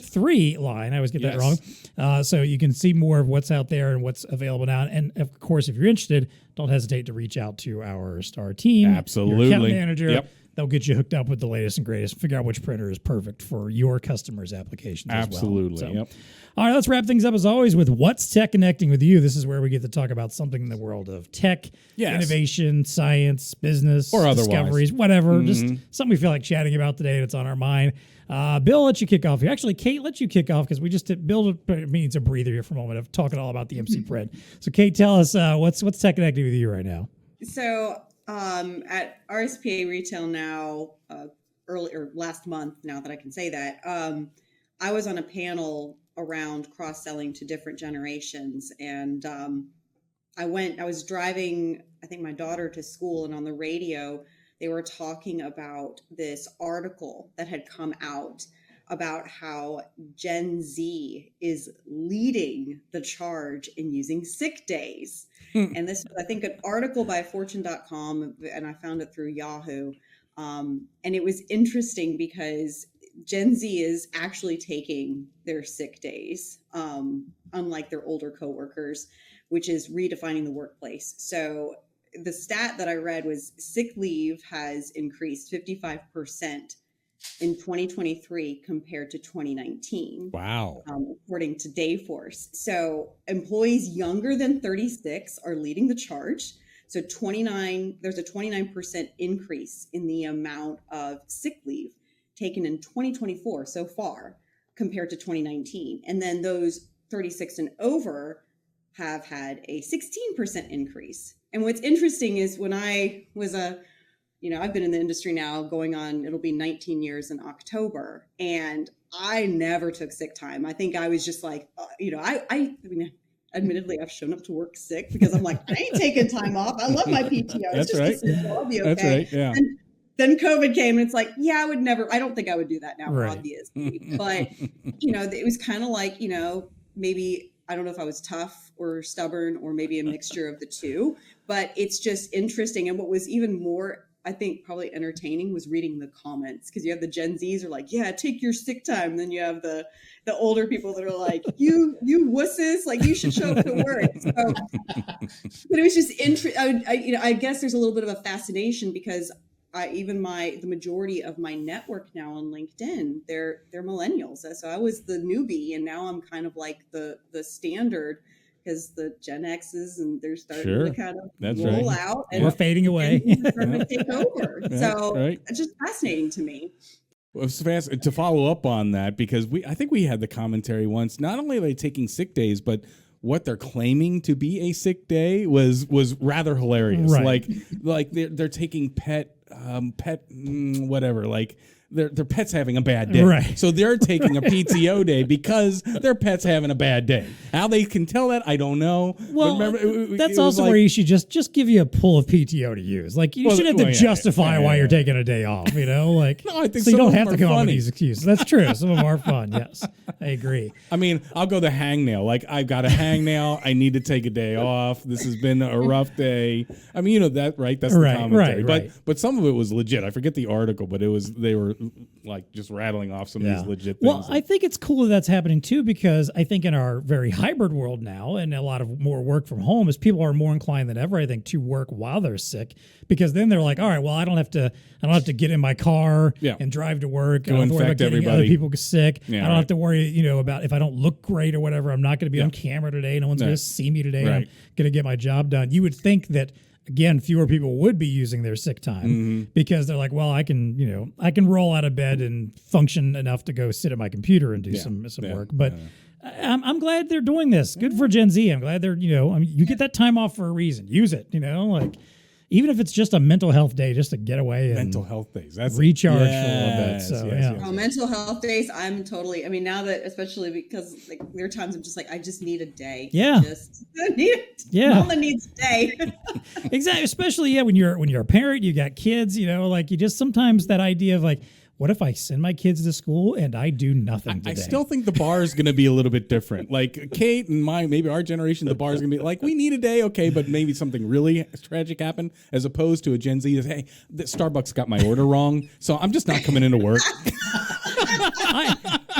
3 line. I always get that wrong. So you can see more of what's out there and what's available now. And of course, if you're interested, don't hesitate to reach out to our Star team. Absolutely. Your account manager. Yep. They'll get you hooked up with the latest and greatest, figure out which printer is perfect for your customer's applications Absolutely. as well. Yep. All right, let's wrap things up as always with What's TEConnecting with You. This is where we get to talk about something in the world of tech, innovation, science, business, or otherwise. discoveries, whatever. Just something we feel like chatting about today that's on our mind. Bill, I'll let you kick off here. Actually, Kate, let you kick off because we just did, Bill needs a breather here for a moment of talking all about the MC Print. So, Kate, tell us what's TEConnecting with you right now. So, at RSPA Retail now, last month, now that I can say that, I was on a panel around cross-selling to different generations. And I was driving, I think, my daughter to school, and on the radio, they were talking about this article that had come out about how Gen Z is leading the charge in using sick days. And this was, I think, an article by Fortune.com, and I found it through Yahoo. And it was interesting because Gen Z is actually taking their sick days, unlike their older coworkers, which is redefining the workplace. So the stat that I read was sick leave has increased 55% in 2023 compared to 2019. Wow. According to Dayforce. So employees younger than 36 are leading the charge. So there's a 29% increase in the amount of sick leave taken in 2024 so far compared to 2019. And then those 36 and over have had a 16% increase. And what's interesting is when I was I've been in the industry now it'll be 19 years in October, and I never took sick time. I think I was just like, admittedly, I've shown up to work sick because I'm like, I ain't taking time off. I love my PTO. That's right. I'll be okay. That's right. Yeah. And then COVID came, and it's like, I don't think I would do that now, right. obviously. But, it was kind of like, maybe, I don't know if I was tough or stubborn or maybe a mixture of the two, but it's just interesting. And what was even more I think probably entertaining was reading the comments, because you have the Gen Zs are like, yeah, take your sick time. Then you have the older people that are like, you wusses, like you should show up to work. So, but it was just I guess there's a little bit of a fascination, because the majority of my network now on LinkedIn, they're millennials. So I was the newbie, and now I'm kind of like the standard, because the Gen X's and they're starting to kind of roll out. And we're fading away. Starting to take over. So it's just fascinating to me. Well, it's fascinating to follow up on that, because I think we had the commentary once. Not only are they taking sick days, but what they're claiming to be a sick day was rather hilarious. Right. Like they're taking pet whatever, like their pet's having a bad day. Right. So they're taking a PTO day because their pet's having a bad day. How they can tell that, I don't know. Well, that's also where you should just give you a pool of PTO to use. Like you shouldn't have to justify why you're taking a day off, Like, no, I think so you don't have to come up with these excuses. That's true. Some of them are fun. Yes, I agree. I mean, I'll go the hangnail. Like, I've got a hangnail. I need to take a day off. This has been a rough day. I mean, that, right? That's the commentary. But some of it was legit. I forget the article, but they were like just rattling off some of these legit things. Well, I think it's cool that's happening too, because I think in our very hybrid world now, and a lot of more work from home, is people are more inclined than ever, I think, to work while they're sick, because then they're like, all right, well, I don't have to get in my car and drive to work. I don't have to worry about getting other people sick. I don't have to worry, about if I don't look great or whatever. I'm not going to be on camera today. No one's going to see me today. I'm going to get my job done. You would think that, again, fewer people would be using their sick time because they're like, well, I can roll out of bed and function enough to go sit at my computer and do some work. But I'm glad they're doing this. Good for Gen Z. I'm glad they're, you get that time off for a reason. Use it, like, even if it's just a mental health day, just to get away and mental health days. That's recharge for a little bit. So mental health days. I'm totally. I mean, now that, especially because like there are times I'm just like, I just need a day. Yeah. Mama needs a day. Exactly. Especially when you're a parent, you got kids. Like you just sometimes that idea of like, what if I send my kids to school and I do nothing today? I still think the bar is going to be a little bit different. Like Kate and maybe our generation, the bar is going to be like, we need a day, okay, but maybe something really tragic happened, as opposed to a Gen Z is, hey, the Starbucks got my order wrong, so I'm just not coming into work.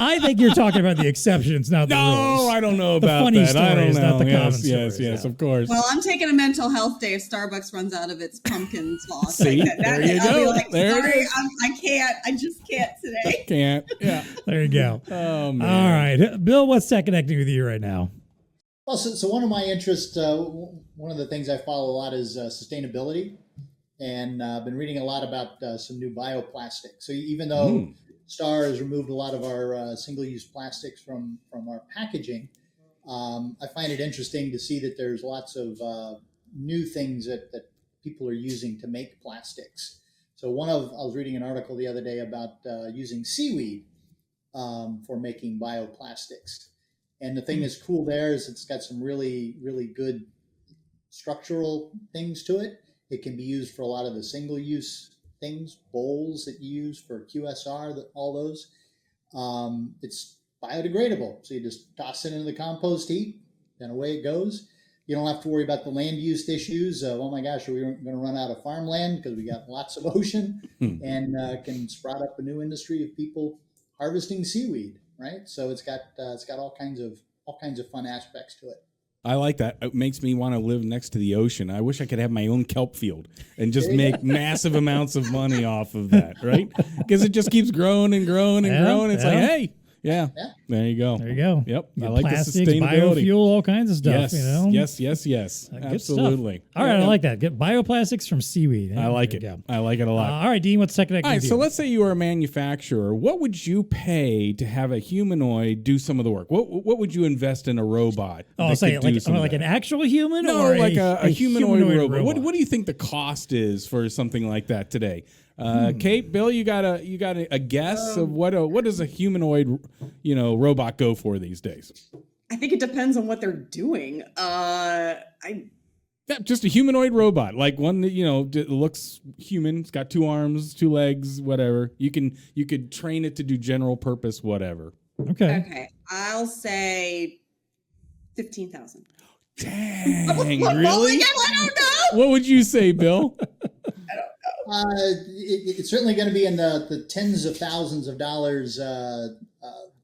I think you're talking about the exceptions, not the rules. No, I don't know about funny that. Stories, I don't know. not the common stories. Yes, of course. Well, I'm taking a mental health day if Starbucks runs out of its pumpkin sauce. See, there you go. Like, sorry, I can't. I just can't today. Can't. Yeah. There you go. Oh, man. All right. Bill, what's TEConnecting with you right now? Well, so one of my interests, one of the things I follow a lot is sustainability. And I've been reading a lot about some new bioplastics. So even though Star has removed a lot of our single-use plastics from our packaging, I find it interesting to see that there's lots of new things that people are using to make plastics. So I was reading an article the other day about using seaweed for making bioplastics. And the thing that's cool there is it's got some really, really good structural things to it. It can be used for a lot of the single-use things, bowls that you use for QSR, all those. It's biodegradable. So you just toss it into the compost heap, and away it goes. You don't have to worry about the land use issues of, oh my gosh, are we going to run out of farmland because we got lots of ocean, and can sprout up a new industry of people harvesting seaweed, right? So it's got all kinds of fun aspects to it. I like that. It makes me want to live next to the ocean. I wish I could have my own kelp field and just make massive amounts of money off of that, right? Because it just keeps growing and growing and growing. It's like, hey, there you go. There you go. Yep. You I like plastics, the sustainability. biofuel, all kinds of stuff. Yes. Good Absolutely. Stuff. All right, I like that. Get bioplastics from seaweed. I like it. I like it a lot. All right, Dean, what's TEConnecting? All right, so let's say you were a manufacturer. What would you pay to have a humanoid do some of the work? What would you invest in a robot? Oh, say like an actual human? No, or like a humanoid robot. What do you think the cost is for something like that today? Kate, Bill, you got a guess of what does a humanoid, robot go for these days? I think it depends on what they're doing. Just a humanoid robot, like one that looks human. It's got 2 arms, 2 legs, whatever. You could train it to do general purpose, whatever. Okay. I'll say 15,000. Dang, really? I don't know. What would you say, Bill? It's certainly going to be in the tens of thousands of dollars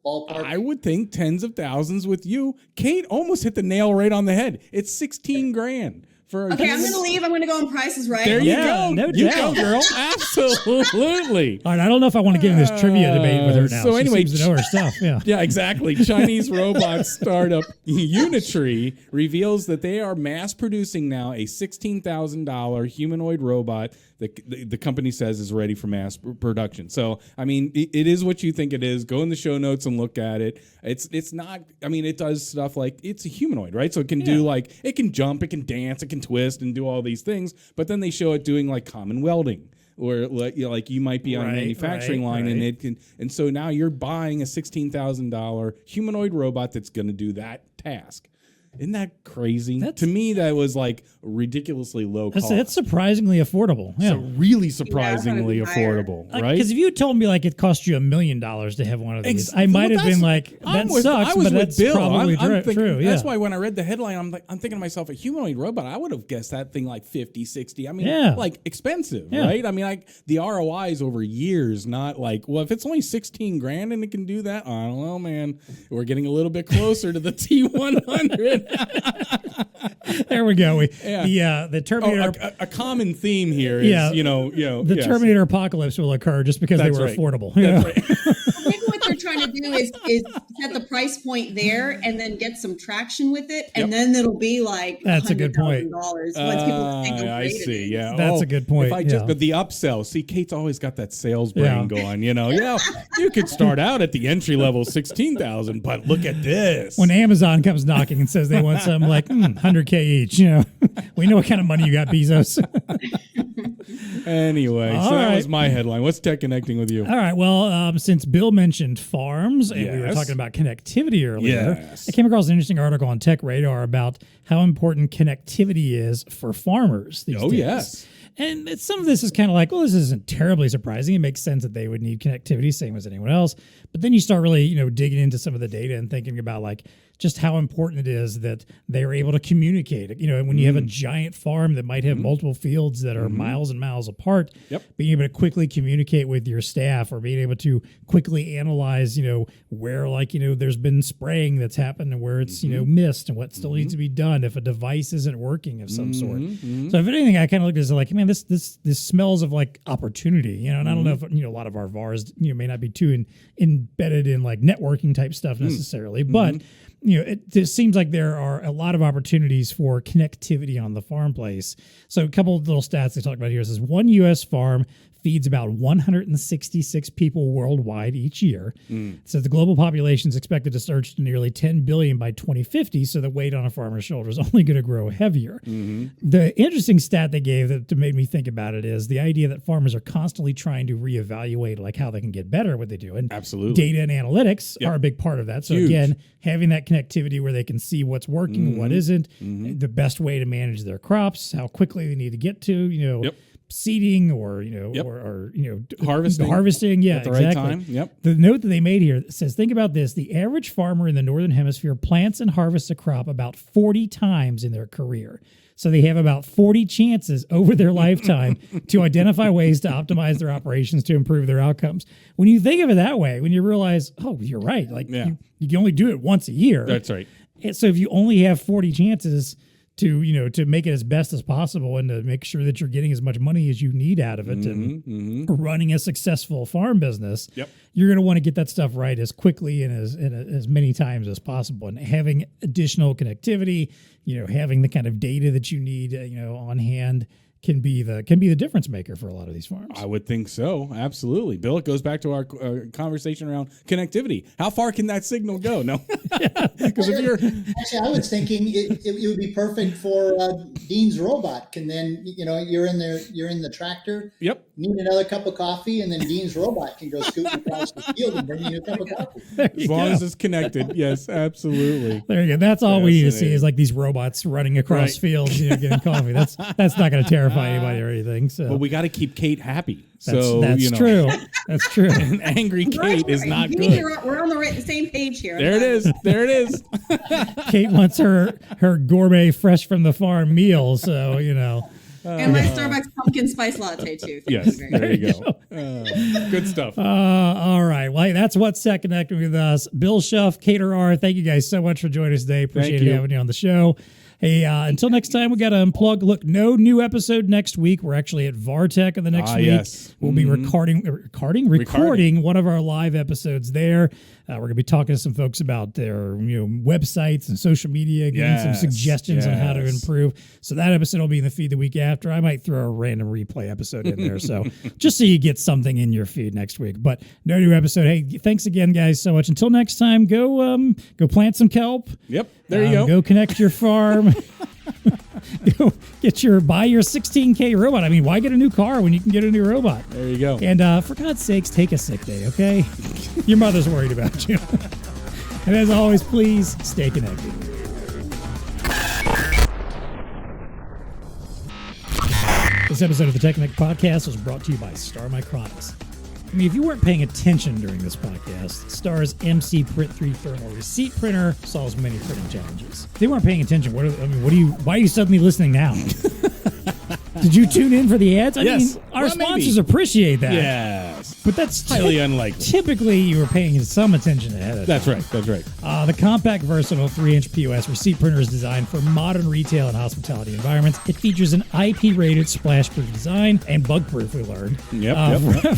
ballpark. I would think tens of thousands with you. Kate almost hit the nail right on the head. It's 16 grand. Okay, I'm going to leave. I'm going to go on Prices Right. There you go. No You doubt. go, girl. Absolutely. All right, I don't know if I want to get in this trivia debate with her now. So anyway, she seems to know her stuff. Yeah. Yeah, exactly. Chinese robot startup Unitree reveals that they are mass producing now a $16,000 humanoid robot that the company says is ready for mass production. So, I mean, it is what you think it is. Go in the show notes and look at it. It's not, I mean, it does stuff like, it's a humanoid, right? So it can do like, it can jump, it can dance, it can twist and do all these things. But then they show it doing like common welding. Or like you might be on a manufacturing line and it can, and so now you're buying a $16,000 humanoid robot that's going to do that task. Isn't that crazy? To me, that was like ridiculously low cost. It's surprisingly affordable. Yeah. So really surprisingly affordable, right? Because if you told me like it cost you $1 million to have one of these, I might have been like, that sucks, but that's probably true. Yeah. That's why when I read the headline, I'm thinking to myself, a humanoid robot, I would have guessed that thing like 50, 60. I mean, like expensive, right? I mean, like the ROI is over years, not like, well, if it's only 16 grand and it can do that, I don't know, man. We're getting a little bit closer to the T100. There we go. The Terminator. A common theme here is, the Terminator apocalypse will occur just because they were affordable. That's right. Maybe what they're trying to do is set the price point there and then get some traction with it, and then it'll be like that's a good point. Once people think I see. Yeah, that's a good point. But the upsell. See, Kate's always got that sales brain going. You could start out at the entry level 16,000, but look at this. When Amazon comes knocking and says they want some like $100K each, we know what kind of money you got, Bezos. Anyway, that was my headline. What's TEConnecting with you? All right. Well, since Bill mentioned farms and we were talking about connectivity earlier, I came across an interesting article on Tech Radar about how important connectivity is for farmers these days. Yes. And some of this is kind of like, well, this isn't terribly surprising. It makes sense that they would need connectivity, same as anyone else. But then you start really, digging into some of the data and thinking about like just how important it is that they are able to communicate. When you have a giant farm that might have multiple fields that are miles and miles apart, being able to quickly communicate with your staff or being able to quickly analyze, where there's been spraying that's happened and where it's, missed and what still needs to be done if a device isn't working of some sort. So if anything, I kind of look at this like, man, this smells of like opportunity, and I don't know if, a lot of our VARs, may not be too embedded in like networking type stuff necessarily, but it just seems like there are a lot of opportunities for connectivity on the farm place. So a couple of little stats they talk about here says one U.S. farm feeds about 166 people worldwide each year. So the global population is expected to surge to nearly 10 billion by 2050. So the weight on a farmer's shoulder is only going to grow heavier. The interesting stat they gave that made me think about it is the idea that farmers are constantly trying to reevaluate like how they can get better at what they do. And data and analytics are a big part of that. So again, having that connectivity where they can see what's working, what isn't, the best way to manage their crops, how quickly they need to get to, seeding or harvesting at the right time. The note that they made here says, think about this: the average farmer in the northern hemisphere plants and harvests a crop about 40 times in their career. So they have about 40 chances over their lifetime to identify ways to optimize their operations to improve their outcomes. When you think of it that way, when you realize, oh, you're right, like you can only do it once a year. That's right. And so if you only have 40 chances to make it as best as possible and to make sure that you're getting as much money as you need out of it and running a successful farm business, you're going to want to get that stuff right as quickly and as many times as possible. And having additional connectivity, having the kind of data that you need, on hand can be the difference maker for a lot of these farms. I would think so. Absolutely. Bill, it goes back to our conversation around connectivity. How far can that signal go? No. Because if you're actually, I was thinking it would be perfect for Dean's robot. Can then, you're in the tractor. Yep. Need another cup of coffee, and then Dean's robot can go scooting across the field and bring you a cup of coffee. As long as it's connected. Yes, absolutely. There you go. That's all we need to see is like these robots running across fields, getting coffee. That's not going to terrify anybody or anything. So, but we got to keep Kate happy. That's true. That's true. An angry Kate is not good. We're on the same page here. There it is. Kate wants her gourmet fresh from the farm meal. So, And my Starbucks pumpkin spice latte, too. Thank Yes, you very there much. you go. Good stuff. All right. Well, that's what's TEConnecting with us. Bill Shuff, Kate Orara, thank you guys so much for joining us today. Appreciate you. having you on the show. Hey, until next time, we got to unplug. Look, no new episode next week. We're actually at VARTech in the next week. Yes. We'll be recording one of our live episodes there. We're going to be talking to some folks about their websites and social media, giving some suggestions on how to improve. So that episode will be in the feed the week after. I might throw a random replay episode in there. So just so you get something in your feed next week. But no new episode. Hey, thanks again, guys, so much. Until next time, go plant some kelp. Yep. There you go. Go connect your farm. Go buy your 16K robot. I mean, why get a new car when you can get a new robot? There you go. And for God's sakes, take a sick day, okay? Your mother's worried about you. And as always, please stay connected. This episode of the TEConnect podcast was brought to you by Star Micronics. I mean, if you weren't paying attention during this podcast, Star's MC Print 3 thermal receipt printer solves many printing challenges. If they weren't paying attention, why are you suddenly listening now? Did you tune in for the ads? I mean, our sponsors appreciate that. Yes. But that's highly unlikely. Typically, you were paying some attention ahead of time. That's right. The compact, versatile 3-inch POS receipt printer is designed for modern retail and hospitality environments. It features an IP-rated splash-proof design and bug-proof, we learned.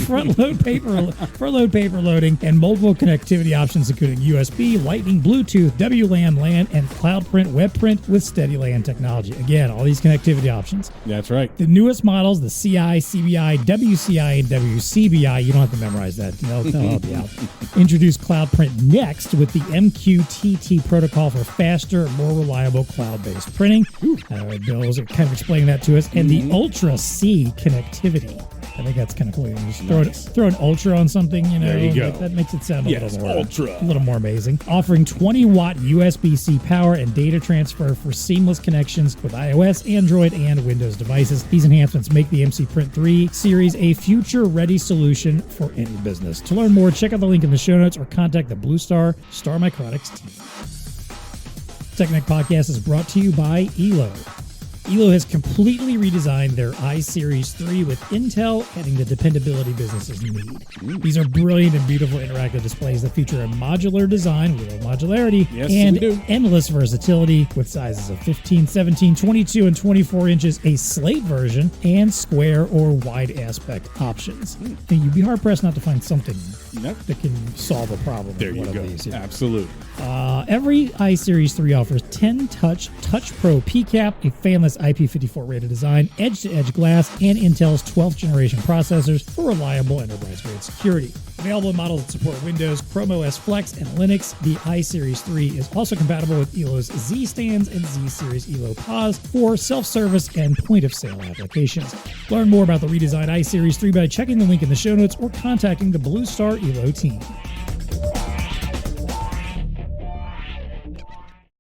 Front-load paper loading, and multiple connectivity options, including USB, Lightning, Bluetooth, WLAN, LAN, and Cloud Print, Web Print with Steady LAN technology. Again, all these connectivity options. That's right. The newest models, the CI, CBI, WCI, and WCBI, you don't have to memorize that. They'll help you out. Introduce Cloud Print next with the MQTT protocol for faster, more reliable cloud-based printing. Bill was kind of explaining that to us. And the Ultra C connectivity. I think that's kind of cool. You just throw an Ultra on something, There you go. That makes it sound a little more amazing. Offering 20-watt USB-C power and data transfer for seamless connections with iOS, Android, and Windows devices. These enhancements make the MC Print 3 series a future-ready solution for any business. To learn more, check out the link in the show notes or contact the BlueStar Star Micronics team. TEConnect Podcast is brought to you by Elo. Elo has completely redesigned their iSeries 3 with Intel, adding the dependability businesses need. These are brilliant and beautiful interactive displays that feature a modular design with modularity and endless versatility with sizes of 15, 17, 22, and 24 inches, a slate version, and square or wide aspect options. And you'd be hard-pressed not to find something that can solve a problem with one of these. Absolutely. Every iSeries 3 offers 10 Touch Pro PCAP, a fanless IP54 rated design, edge-to-edge glass, and Intel's 12th generation processors for reliable enterprise-grade security. Available in models that support Windows, Chrome OS Flex, and Linux, the iSeries 3 is also compatible with Elo's Z stands and Z Series Elo Pause for self-service and point-of-sale applications. Learn more about the redesigned iSeries 3 by checking the link in the show notes or contacting the BlueStar Elo team.